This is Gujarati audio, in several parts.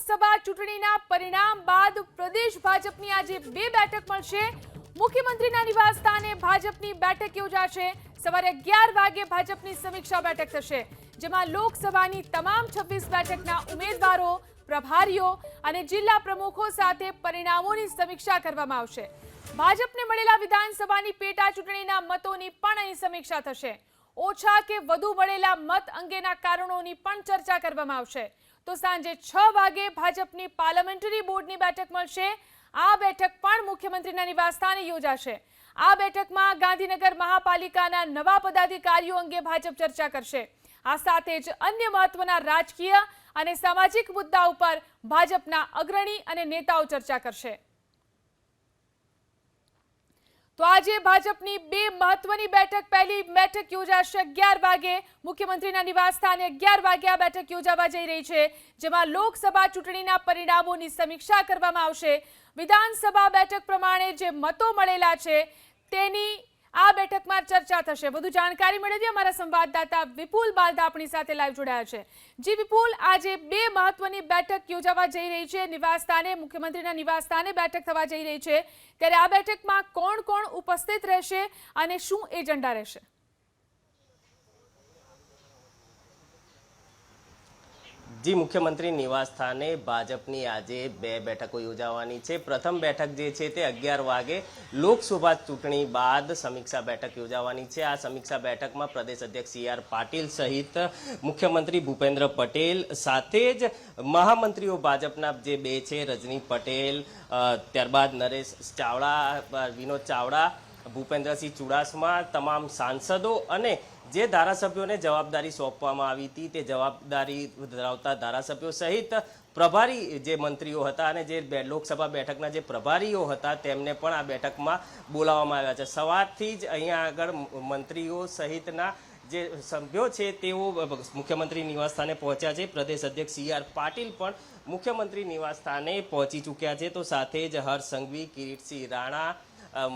લોકસભા ચૂંટણીના પરિણામ બાદ પ્રદેશ ભાજપની આજે બે બેઠક મળશે। મુખ્યમંત્રીના નિવાસસ્થાને ભાજપની બેઠક યોજાશે। સવારે 11 વાગે ભાજપની સમીક્ષા બેઠક થશે, જેમાં લોકસભાની તમામ 26 બેઠકના ઉમેદવારો, પ્રભારીઓ અને જિલ્લા પ્રમુખો સાથે પરિણામોની સમીક્ષા કરવામાં આવશે। ભાજપને મળેલા વિધાનસભાની પેટા ચૂંટણીના મતોની પણ અહીં સમીક્ષા થશે। ઓછા કે વધુ મળેલા મત અંગેના કારણોની પણ ચર્ચા કરવામાં આવશે। તો સાંજે 6 વાગે ભાજપની પાર્લામેન્ટરી બોર્ડની બેઠક મળશે। આ બેઠક પણ મુખ્યમંત્રીના નિવાસસ્થાને યોજાશે। આ બેઠકમાં ગાંધીનગર મહાપાલિકાના નવા પદાધિકારીઓ અંગે ભાજપ ચર્ચા કરશે। આ સાથે જ અન્ય મહત્વના રાજકીય અને સામાજિક મુદ્દા ઉપર ભાજપના અગ્રણી અને નેતાઓ ચર્ચા કરશે। તો આજે ભાજપની બે મહત્વની બેઠક, પહેલી બેઠક યોજાશે 11 વાગે મુખ્યમંત્રીના નિવાસસ્થાને। 11 વાગે આ બેઠક યોજાવા જઈ રહી છે, જેમાં લોકસભા ચૂંટણીના પરિણામોની સમીક્ષા કરવામાં આવશે। વિધાનસભા બેઠક પ્રમાણે જે મતો મળેલા છે તેની આ બેઠકમાં ચર્ચા થશે। વધુ જાણકારી મેળવીએ અમારા સંવાદદાતા વિપુલ બાલદા આપણી સાથે લાઈવ જોડાયા છે। જી વિપુલ, આજે બે મહત્વની બેઠક યોજાવા જઈ રહી છે નિવાસસ્થાને, મુખ્યમંત્રીના નિવાસસ્થાને બેઠક થવા જઈ રહી છે, ત્યારે આ બેઠકમાં કોણ કોણ ઉપસ્થિત રહેશે અને શું એજન્ડા રહેશે? જી, મુખ્યમંત્રી નિવાસ સ્થાને ભાજપની આજે બે બેઠકો યોજાવાની છે। પ્રથમ બેઠક જે છે તે 11 વાગે લોકસભા ચૂંટણી બાદ સમીક્ષા બેઠક યોજાવાની છે। આ સમીક્ષા બેઠકમાં પ્રદેશ અધ્યક્ષ CR પાટીલ સહિત મુખ્યમંત્રી ભૂપેન્દ્ર પટેલ સાથે જ મહામંત્રીઓ ભાજપના જે બે છે, રજની પટેલ, ત્યારબાદ નરેશ ચાવડા, વિનોદ ચાવડા, ભૂપેન્દ્રસિંહ ચુડાસમા, તમામ સાંસદો અને જે ધારાસભ્યોને જવાબદારી સોંપવામાં આવી હતી તે જવાબદારી ધરાવતા ધારાસભ્યો સહિત પ્રભારી જે મંત્રીઓ હતા અને જે લોકસભા બેઠકના જે પ્રભારીઓ હતા તેમને પણ આ બેઠકમાં બોલાવવામાં આવ્યા છે। સવારથી જ અહીંયા આગળ મંત્રીઓ સહિતના જે સભ્યો છે તેઓ મુખ્યમંત્રી નિવાસ સ્થાને પહોંચ્યા છે। પ્રદેશ અધ્યક્ષ CR પાટીલ પણ મુખ્યમંત્રી નિવાસ સ્થાને પહોંચી ચૂક્યા છે। તો સાથે જ હર્ષ સંઘવી, કિરીટસિંહ રાણા,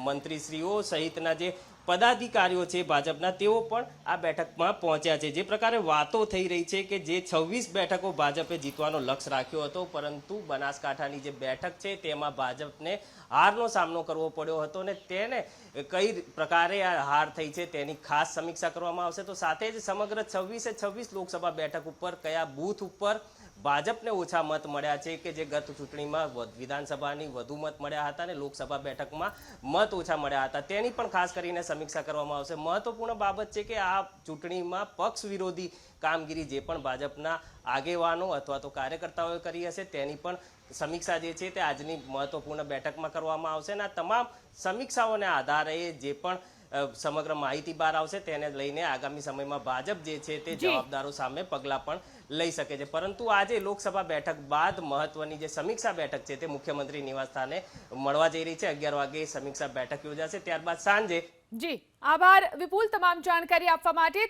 મંત્રીશ્રીઓ સહિતના જે પદાધિકારીઓ છે ભાજપના, તેઓ પણ આ બેઠકમાં પહોંચ્યા છે। જે પ્રકારે વાતો થઈ રહી છે કે જે 26 બેઠકો ભાજપે જીતવાનો લક્ષ્ય રાખ્યો હતો, પરંતુ બનાસકાંઠાની જે બેઠક છે તેમાં ભાજપને હારનો સામનો કરવો પડ્યો હતો અને તેને કઈ પ્રકારે આ હાર થઈ છે તેની ખાસ સમીક્ષા કરવામાં આવશે। તો સાથે જ સમગ્ર 26 લોકસભા બેઠક ઉપર કયા બૂથ ઉપર ભાજપને ઓછા મત મળ્યા છે કે જે ગત ચૂંટણીમાં વિધાનસભાની વધુ મત મળ્યા હતા અને લોકસભા બેઠકમાં મત ઓછા મળ્યા હતા, તેની પણ ખાસ કરીને સમીક્ષા કરવામાં આવશે। મહત્વપૂર્ણ બાબત છે કે આ ચૂંટણીમાં પક્ષ વિરોધી કામગીરી જે પણ ભાજપના આગેવાનો અથવા તો કાર્યકર્તાઓએ કરી હશે તેની પણ સમીક્ષા જે છે તે આજની મહત્વપૂર્ણ બેઠકમાં કરવામાં આવશે અને આ તમામ સમીક્ષાઓને આધારે જે પણ સમગ્ર માહિતી બહાર આવશે તેને લઈને આગામી સમયમાં ભાજપ જે છે તે જવાબદારો સામે પગલાં પણ લઈ શકે છે। પરંતુ આજે લોકસભા બેઠક બાદ મહત્વની જે સમીક્ષા બેઠક છે તે મુખ્યમંત્રી નિવાસ સ્થાને મળવા જઈ રહી છે। 11 વાગે સમીક્ષા બેઠક યોજાશે, ત્યારબાદ સાંજે। જી, આભાર વિપુલ તમામ જાણકારી આપવા માટે।